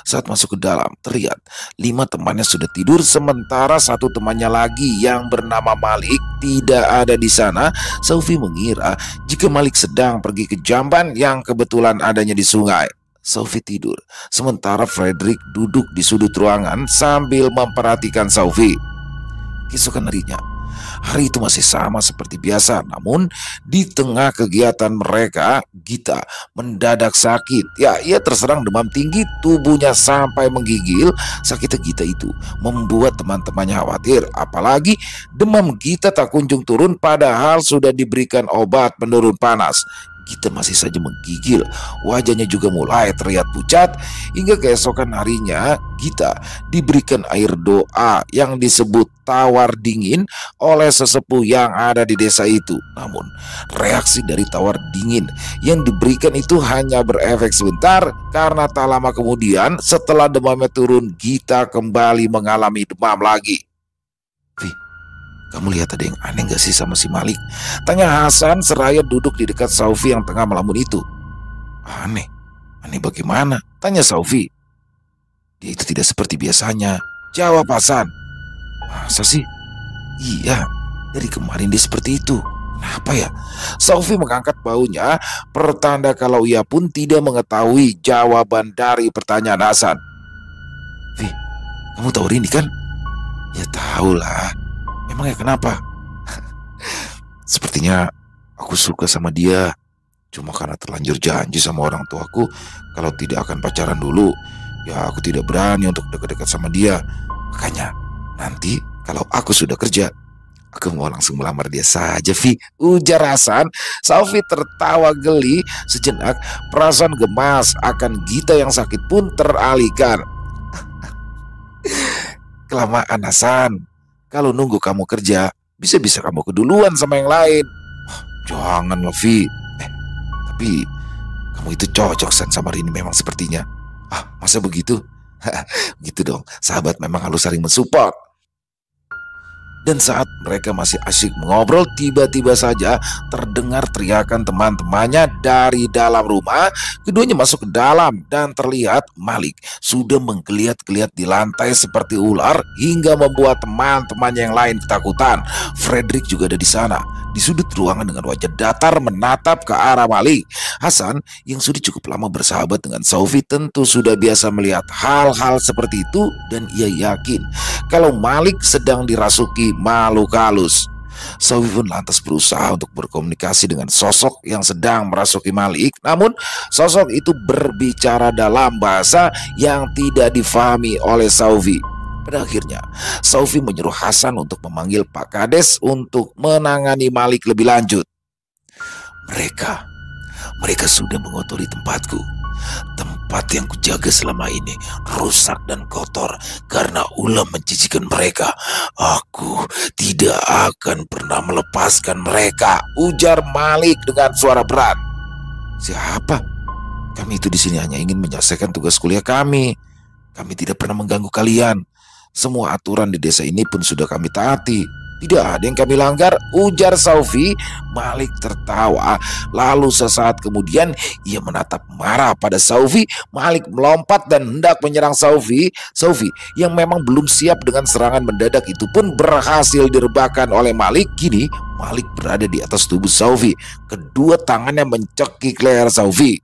Saat masuk ke dalam, terlihat 5 temannya sudah tidur, sementara 1 temannya lagi yang bernama Malik tidak ada di sana. Sophie mengira jika Malik sedang pergi ke jamban yang kebetulan adanya di sungai. Sophie tidur, sementara Frederick duduk di sudut ruangan sambil memperhatikan Sophie. Keesokan harinya, hari itu masih sama seperti biasa, namun di tengah kegiatan mereka, Gita mendadak sakit. Ya, ia terserang demam tinggi, tubuhnya sampai menggigil. Sakitnya Gita itu membuat teman-temannya khawatir, apalagi demam Gita tak kunjung turun padahal sudah diberikan obat penurun panas. Gita masih saja menggigil, wajahnya juga mulai terlihat pucat. Hingga keesokan harinya, Gita diberikan air doa yang disebut tawar dingin oleh sesepuh yang ada di desa itu. Namun reaksi dari tawar dingin yang diberikan itu hanya berefek sebentar, karena tak lama kemudian setelah demamnya turun, Gita kembali mengalami demam lagi. Kamu lihat ada yang aneh gak sih sama si Malik? Tanya Hasan seraya duduk di dekat Sophie yang tengah melamun itu. Aneh? Aneh bagaimana? Tanya Sophie. Dia itu tidak seperti biasanya, jawab Hasan. Masa sih? Iya, dari kemarin dia seperti itu. Kenapa ya? Sophie mengangkat baunya, pertanda kalau ia pun tidak mengetahui jawaban dari pertanyaan Hasan. Kamu tahu Rini kan? Ya tahulah. Emangnya kenapa? Sepertinya aku suka sama dia. Cuma karena terlanjur janji sama orang tuaku kalau tidak akan pacaran dulu, ya aku tidak berani untuk dekat-dekat sama dia. Makanya nanti kalau aku sudah kerja, aku mau langsung melamar dia saja, ujar Hasan. Sophie tertawa geli. Sejenak perasaan gemas akan Gita yang sakit pun teralihkan. Kelamaan Hasan. Kalau nunggu kamu kerja, bisa-bisa kamu keduluan sama yang lain. Jangan loh, tapi kamu itu cocok sama Rini memang sepertinya. Masa begitu? Gitu dong, sahabat memang harus saling mensupport. Dan saat mereka masih asyik mengobrol, tiba-tiba saja terdengar teriakan teman-temannya dari dalam rumah. Keduanya masuk ke dalam dan terlihat Malik sudah menggeliat-geliat di lantai seperti ular hingga membuat teman-temannya yang lain ketakutan. Frederick juga ada di sana, di sudut ruangan dengan wajah datar menatap ke arah Malik. Hasan yang sudah cukup lama bersahabat dengan Sophie tentu sudah biasa melihat hal-hal seperti itu, dan ia yakin kalau Malik sedang dirasuki makhluk halus. Sophie pun lantas berusaha untuk berkomunikasi dengan sosok yang sedang merasuki Malik. Namun sosok itu berbicara dalam bahasa yang tidak difahami oleh Sophie. Pada akhirnya Sophie menyuruh Hasan untuk memanggil Pak Kades untuk menangani Malik lebih lanjut. Mereka sudah mengotori tempatku. Tempat yang kujaga selama ini rusak dan kotor karena ulah menjijikan mereka. Aku tidak akan pernah melepaskan mereka, ujar Malik dengan suara berat. Siapa? Kami itu di sini hanya ingin menyelesaikan tugas kuliah kami. Kami tidak pernah mengganggu kalian. Semua aturan di desa ini pun sudah kami taati. Tidak ada yang kami langgar, ujar Saufi. Malik tertawa. Lalu sesaat kemudian ia menatap marah pada Saufi. Malik melompat dan hendak menyerang Saufi. Saufi yang memang belum siap dengan serangan mendadak itu pun berhasil direbahkan oleh Malik. Kini Malik berada di atas tubuh Saufi. Kedua tangannya mencekik leher Saufi.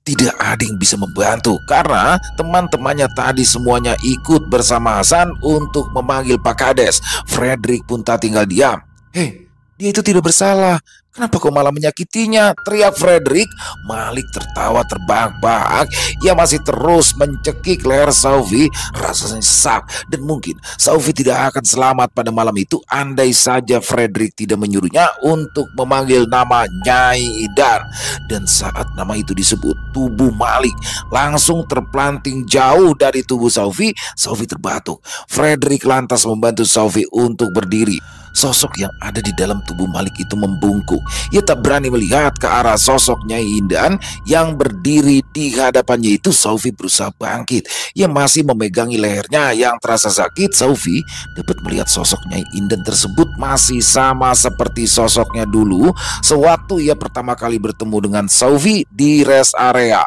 Tidak ada yang bisa membantu karena teman-temannya tadi semuanya ikut bersama Hasan untuk memanggil Pak Kades. Fredrik pun tak tinggal diam. Hei, dia itu tidak bersalah. Kenapa kau malah menyakitinya? Teriak Fredrik. Malik tertawa terbahak-bahak. Ia masih terus mencekik leher Saufi. Rasanya sesak dan mungkin Saufi tidak akan selamat pada malam itu andai saja Fredrik tidak menyuruhnya untuk memanggil nama Nyai Idan. Dan saat nama itu disebut, tubuh Malik langsung terpelanting jauh dari tubuh Saufi. Saufi terbatuk. Fredrik lantas membantu Saufi untuk berdiri. Sosok yang ada di dalam tubuh Malik itu membungkuk. Ia tak berani melihat ke arah sosok Nyai Indan yang berdiri di hadapannya itu. Saufi berusaha bangkit. Ia masih memegangi lehernya yang terasa sakit. Saufi dapat melihat sosok Nyai Indan tersebut masih sama seperti sosoknya dulu sewaktu ia pertama kali bertemu dengan Saufi di rest area.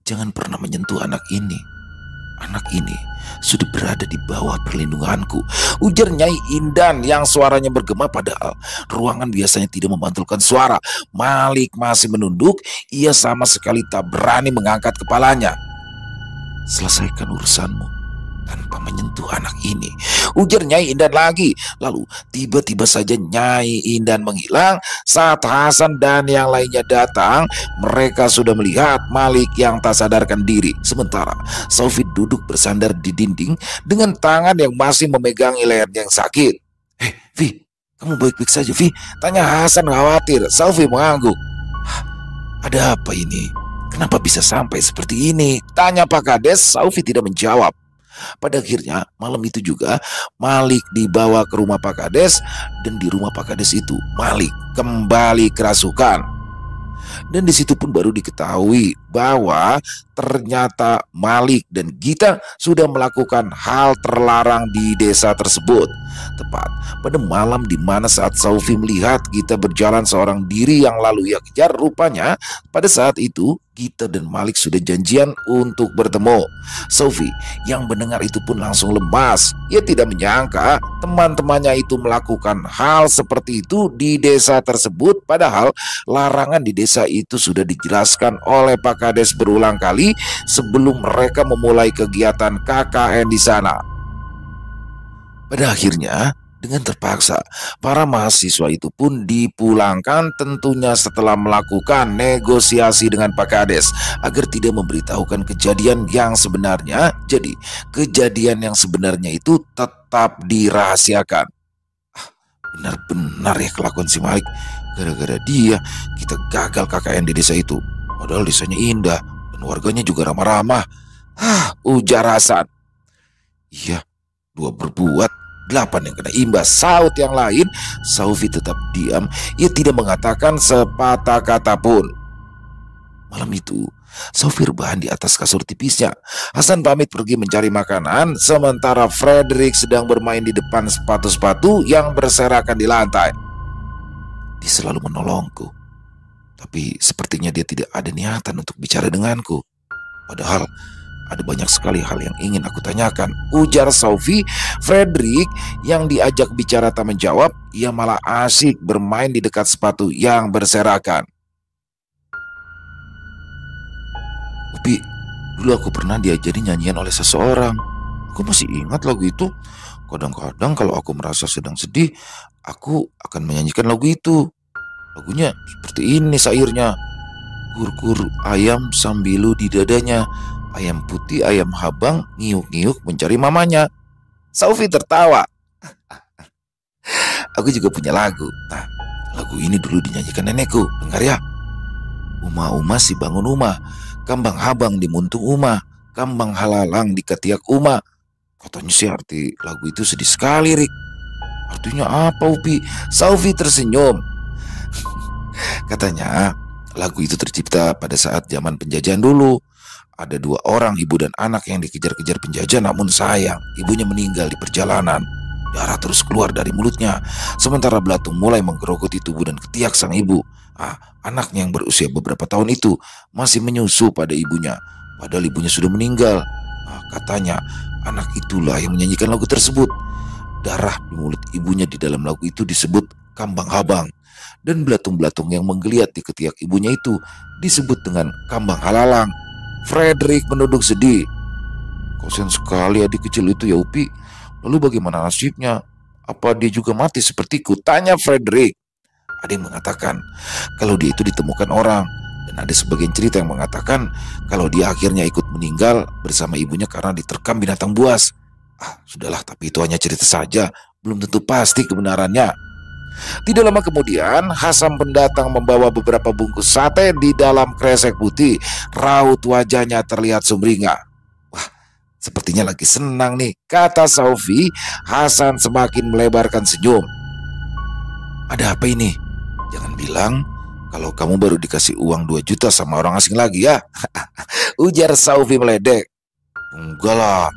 Jangan pernah menyentuh anak ini. Anak ini sudah berada di bawah perlindunganku, ujar Nyai Indan yang suaranya bergema padahal ruangan biasanya tidak memantulkan suara. Malik masih menunduk, ia sama sekali tak berani mengangkat kepalanya. Selesaikan urusanmu tanpa menyentuh anak ini, ujar Nyai Indan lagi. Lalu tiba-tiba saja Nyai Indan menghilang. Saat Hasan dan yang lainnya datang, mereka sudah melihat Malik yang tak sadarkan diri. Sementara Saufi duduk bersandar di dinding dengan tangan yang masih memegangi lehernya yang sakit. Vi, kamu baik-baik saja, Vi? Tanya Hasan khawatir. Saufi mengangguk. Ada apa ini? Kenapa bisa sampai seperti ini? Tanya Pak Kades. Saufi tidak menjawab. Pada akhirnya malam itu juga Malik dibawa ke rumah Pak Kades. Dan di rumah Pak Kades itu Malik kembali kerasukan. Dan di situ pun baru diketahui bahwa ternyata Malik dan Gita sudah melakukan hal terlarang di desa tersebut. Tepat pada malam di mana saat Saufi melihat Gita berjalan seorang diri yang lalu ia kejar, rupanya pada saat itu Gita dan Malik sudah janjian untuk bertemu. Saufi yang mendengar itu pun langsung lemas. Ia tidak menyangka teman-temannya itu melakukan hal seperti itu di desa tersebut, padahal larangan di desa itu sudah dijelaskan oleh Pak Kades berulang kali sebelum mereka memulai kegiatan KKN di sana. Pada akhirnya, dengan terpaksa, para mahasiswa itu pun dipulangkan, tentunya setelah melakukan negosiasi dengan Pak Kades agar tidak memberitahukan kejadian yang sebenarnya. Jadi, kejadian yang sebenarnya itu tetap dirahasiakan. Benar-benar ya kelakuan si Malik. Gara-gara dia, kita gagal KKN di desa itu. Padahal desanya indah dan warganya juga ramah-ramah. Ujar Hasan. Iya, 2 berbuat, 8 yang kena imbas, saut yang lain. Saufi tetap diam. Ia tidak mengatakan sepatah kata pun. Malam itu Saufi rebahan di atas kasur tipisnya. Hasan pamit pergi mencari makanan, sementara Fredrik sedang bermain di depan sepatu-sepatu yang berserakan di lantai. Dia selalu menolongku, tapi sepertinya dia tidak ada niatan untuk bicara denganku. Padahal ada banyak sekali hal yang ingin aku tanyakan, ujar Saufi. Fredrik yang diajak bicara tak menjawab. Ia malah asik bermain di dekat sepatu yang berserakan. Upi, dulu aku pernah diajari nyanyian oleh seseorang. Aku masih ingat lagu itu. Kadang-kadang kalau aku merasa sedang sedih, aku akan menyanyikan lagu itu. Lagunya seperti ini syairnya. Kur-kur ayam sambilu di dadanya, ayam putih ayam habang ngiuk-ngiuk mencari mamanya. Saufi tertawa. Aku juga punya lagu. Nah, lagu ini dulu dinyanyikan nenekku. Dengar ya. Uma-uma si bangun uma, kambang habang di muntung uma, kambang halalang di ketiak uma. Katanya sih arti lagu itu sedih sekali, Rik. Artinya apa, Upi? Saufi tersenyum. Katanya lagu itu tercipta pada saat zaman penjajahan dulu. ada 2 orang ibu dan anak yang dikejar-kejar penjajah, namun sayang ibunya meninggal di perjalanan. Darah terus keluar dari mulutnya, sementara belatung mulai menggerogoti tubuh dan ketiak sang ibu. Anaknya yang berusia beberapa tahun itu masih menyusu pada ibunya, padahal ibunya sudah meninggal. Katanya anak itulah yang menyanyikan lagu tersebut. Darah di mulut ibunya di dalam lagu itu disebut kambang habang, dan belatung-belatung yang menggeliat di ketiak ibunya itu disebut dengan kambang halalang. Frederick menunduk sedih. Kasihan sekali adik kecil itu ya Upi. Lalu bagaimana nasibnya? Apa dia juga mati sepertiku? Tanya Frederick. Ada yang mengatakan kalau dia itu ditemukan orang, dan ada sebagian cerita yang mengatakan kalau dia akhirnya ikut meninggal bersama ibunya karena diterkam binatang buas. Sudahlah, tapi itu hanya cerita saja, belum tentu pasti kebenarannya. Tidak lama kemudian, Hasan pendatang membawa beberapa bungkus sate di dalam kresek putih. Raut wajahnya terlihat sumringah. Sepertinya lagi senang nih, kata Saufi. Hasan semakin melebarkan senyum. Ada apa ini? Jangan bilang kalau kamu baru dikasih uang 2 juta sama orang asing lagi ya? Ujar Saufi meledek. Enggak lah,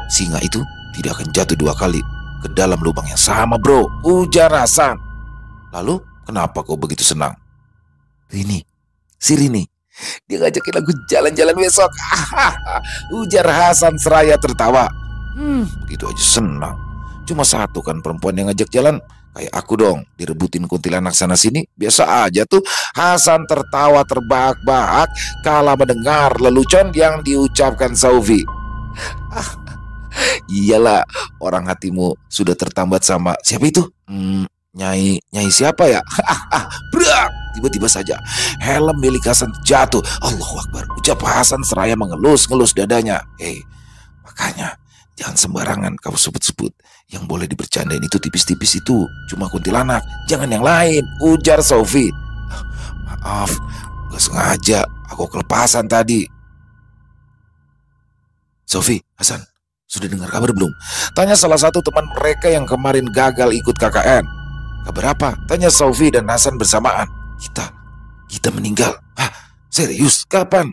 singa itu tidak akan jatuh 2 kali ke dalam lubang yang sama bro, ujar Hasan. Lalu kenapa kau begitu senang? Si Rini, dia ngajakin aku jalan-jalan besok. Ujar Hasan seraya tertawa. Begitu aja senang. Cuma satu kan perempuan yang ngajak jalan. Kayak aku dong, direbutin kuntilanak sana sini. Biasa aja tuh. Hasan tertawa terbahak-bahak kala mendengar lelucon yang diucapkan Saufi. Iyalah, orang hatimu sudah tertambat sama siapa itu? Nyai siapa ya? Brak! Tiba-tiba saja helm milik Hasan jatuh. Allahu Akbar, ucap Hasan seraya mengelus-ngelus dadanya. Makanya jangan sembarangan kau sebut-sebut. Yang boleh dibercandain itu tipis-tipis itu cuma kuntilanak, jangan yang lain, ujar Saufi. Maaf, gak sengaja, aku kelepasan tadi. Saufi, Hasan, sudah dengar kabar belum? Tanya salah satu teman mereka yang kemarin gagal ikut KKN. Kabar apa? Tanya Saufi dan Hasan bersamaan. Kita meninggal. Serius? Kapan?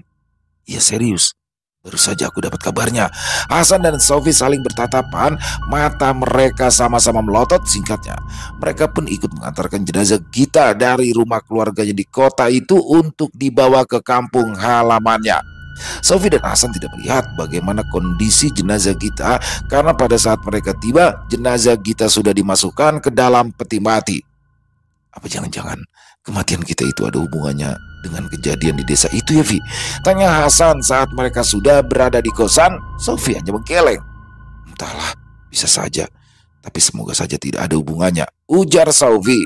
Iya serius. Baru saja aku dapat kabarnya. Hasan dan Saufi saling bertatapan. Mata mereka sama-sama melotot. Singkatnya, mereka pun ikut mengantarkan jenazah Gita dari rumah keluarganya di kota itu untuk dibawa ke kampung halamannya. Saufi dan Hasan tidak melihat bagaimana kondisi jenazah Gita, karena pada saat mereka tiba, jenazah Gita sudah dimasukkan ke dalam peti mati. Apa jangan-jangan kematian kita itu ada hubungannya dengan kejadian di desa itu ya, Vi? Tanya Hasan saat mereka sudah berada di kosan. Saufi hanya menggeleng. Entahlah, bisa saja, tapi semoga saja tidak ada hubungannya, ujar Saufi.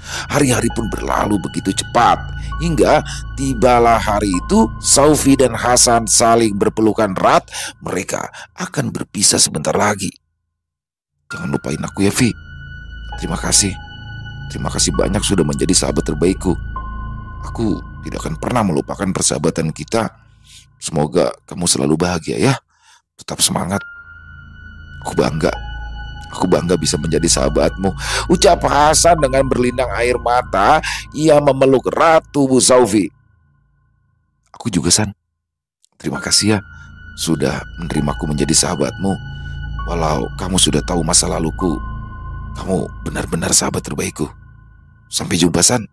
Hari-hari pun berlalu begitu cepat, hingga tibalah hari itu. Saufi dan Hasan saling berpelukan erat. Mereka akan berpisah sebentar lagi. Jangan lupain aku ya, Vi. Terima kasih banyak sudah menjadi sahabat terbaikku. Aku tidak akan pernah melupakan persahabatan kita. Semoga kamu selalu bahagia ya. Tetap semangat. Aku bangga bisa menjadi sahabatmu, ucap Hasan dengan berlinang air mata. Ia memeluk erat tubuh Saufi. Aku juga, San. Terima kasih ya sudah menerimaku menjadi sahabatmu. Walau kamu sudah tahu masa laluku, kamu benar-benar sahabat terbaikku. Sampai jumpa, San.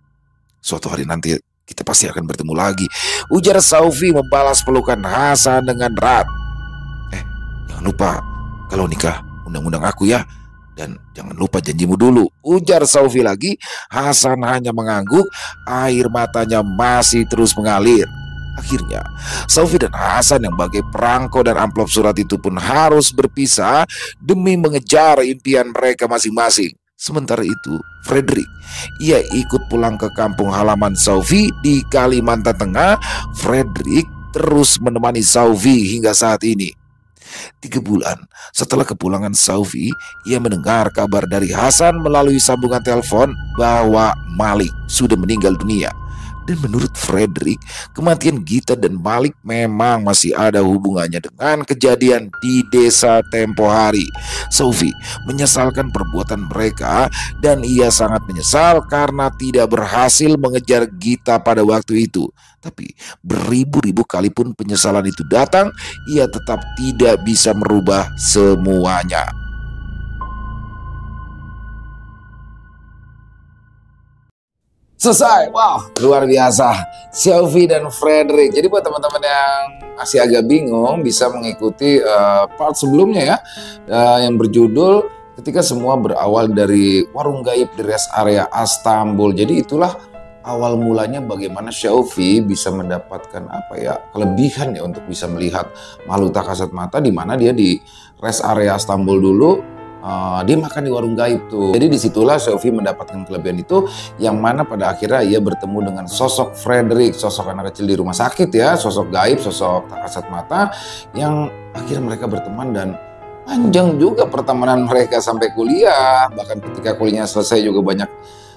Suatu hari nanti kita pasti akan bertemu lagi, ujar Saufi membalas pelukan Hasan dengan erat. Jangan lupa kalau nikah undang-undang aku ya. Dan jangan lupa janjimu dulu, ujar Saufi lagi. Hasan hanya mengangguk, air matanya masih terus mengalir. Akhirnya Saufi dan Hasan yang bagai perangko dan amplop surat itu pun harus berpisah demi mengejar impian mereka masing-masing. Sementara itu Frederick, ia ikut pulang ke kampung halaman Saufi di Kalimantan Tengah. Frederick terus menemani Saufi hingga saat ini. 3 bulan setelah kepulangan Saufi, ia mendengar kabar dari Hasan melalui sambungan telepon bahwa Malik sudah meninggal dunia. Dan menurut Frederick, kematian Gita dan Malik memang masih ada hubungannya dengan kejadian di desa tempo hari. Sophie menyesalkan perbuatan mereka dan ia sangat menyesal karena tidak berhasil mengejar Gita pada waktu itu. Tapi beribu-ribu kali pun penyesalan itu datang, ia tetap tidak bisa merubah semuanya. Selesai. Wow, luar biasa. Sophie dan Frederick. Jadi buat teman-teman yang masih agak bingung bisa mengikuti part sebelumnya ya, yang berjudul ketika semua berawal dari warung gaib di rest area Istanbul. Jadi itulah awal mulanya bagaimana Sophie bisa mendapatkan kelebihan ya untuk bisa melihat makhluk tak kasat mata, di mana dia di rest area Istanbul dulu. Dia makan di warung gaib tuh. Jadi disitulah Sophie mendapatkan kelebihan itu, yang mana pada akhirnya ia bertemu dengan sosok Frederick, sosok anak kecil di rumah sakit ya, sosok gaib, sosok tak kasat mata, yang akhirnya mereka berteman dan panjang juga pertemanan mereka sampai kuliah. Bahkan ketika kuliahnya selesai juga banyak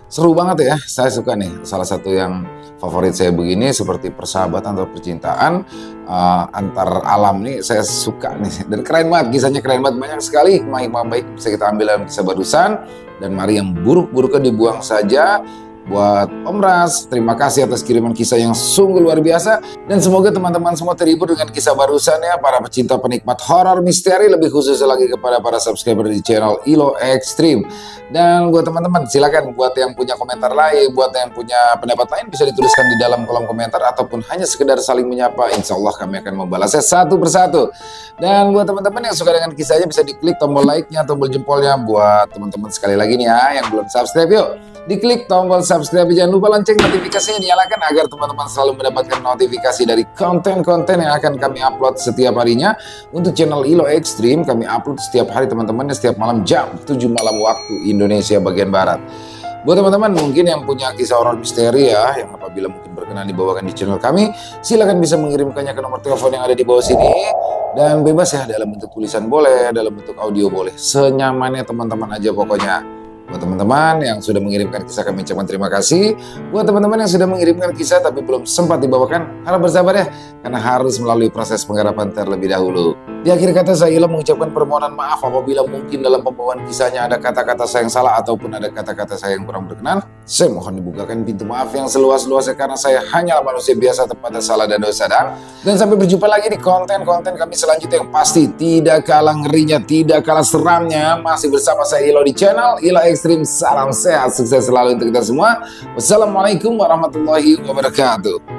seru banget ya. Saya suka nih, salah satu yang favorit saya begini seperti persahabatan atau percintaan antar alam nih, saya suka nih. Dan keren banget, kisahnya keren banget, banyak sekali hikmah-hikmah baik bisa kita ambil dalam kisah barusan. Dan mari yang buruk-buruknya dibuang saja. Buat Om Ras, terima kasih atas kiriman kisah yang sungguh luar biasa. Dan semoga teman-teman semua terhibur dengan kisah barusan ya, para pecinta penikmat horor misteri, lebih khusus lagi kepada para subscriber di channel Ilo Extreme. Dan buat teman-teman silakan, buat yang punya komentar lain, buat yang punya pendapat lain, bisa dituliskan di dalam kolom komentar ataupun hanya sekedar saling menyapa. Insya Allah kami akan membalasnya satu persatu. Dan buat teman-teman yang suka dengan kisahnya bisa diklik tombol like-nya, tombol jempolnya. Buat teman-teman sekali lagi nih ya yang belum subscribe, yuk diklik tombol subscribe, jangan lupa lonceng notifikasinya nyalakan agar teman-teman selalu mendapatkan notifikasi dari konten-konten yang akan kami upload setiap harinya. Untuk channel Ilo Extreme kami upload setiap hari teman-teman, setiap malam jam 7 malam waktu Indonesia bagian Barat. Buat teman-teman mungkin yang punya kisah horor misteri ya, yang apabila mungkin berkenan dibawakan di channel kami, silakan bisa mengirimkannya ke nomor telepon yang ada di bawah sini. Dan bebas ya, dalam bentuk tulisan boleh, dalam bentuk audio boleh, senyamannya teman-teman aja pokoknya. Buat teman-teman yang sudah mengirimkan kisah kami ucapkan terima kasih. Buat teman-teman yang sudah mengirimkan kisah tapi belum sempat dibawakan, harap bersabar ya, karena harus melalui proses penggarapan terlebih dahulu. Di akhir kata saya Ilo mengucapkan permohonan maaf apabila mungkin dalam pembawaan kisahnya ada kata-kata saya yang salah ataupun ada kata-kata saya yang kurang berkenan. Saya mohon dibukakan pintu maaf yang seluas-luasnya karena saya hanyalah manusia biasa tempatnya salah dan dosa. Dan sampai berjumpa lagi di konten-konten kami selanjutnya yang pasti tidak kalah ngerinya, tidak kalah seramnya. Masih bersama saya Ilo di channel Ilo Extreme. Salam sehat, sukses selalu untuk kita semua. Wassalamualaikum warahmatullahi wabarakatuh.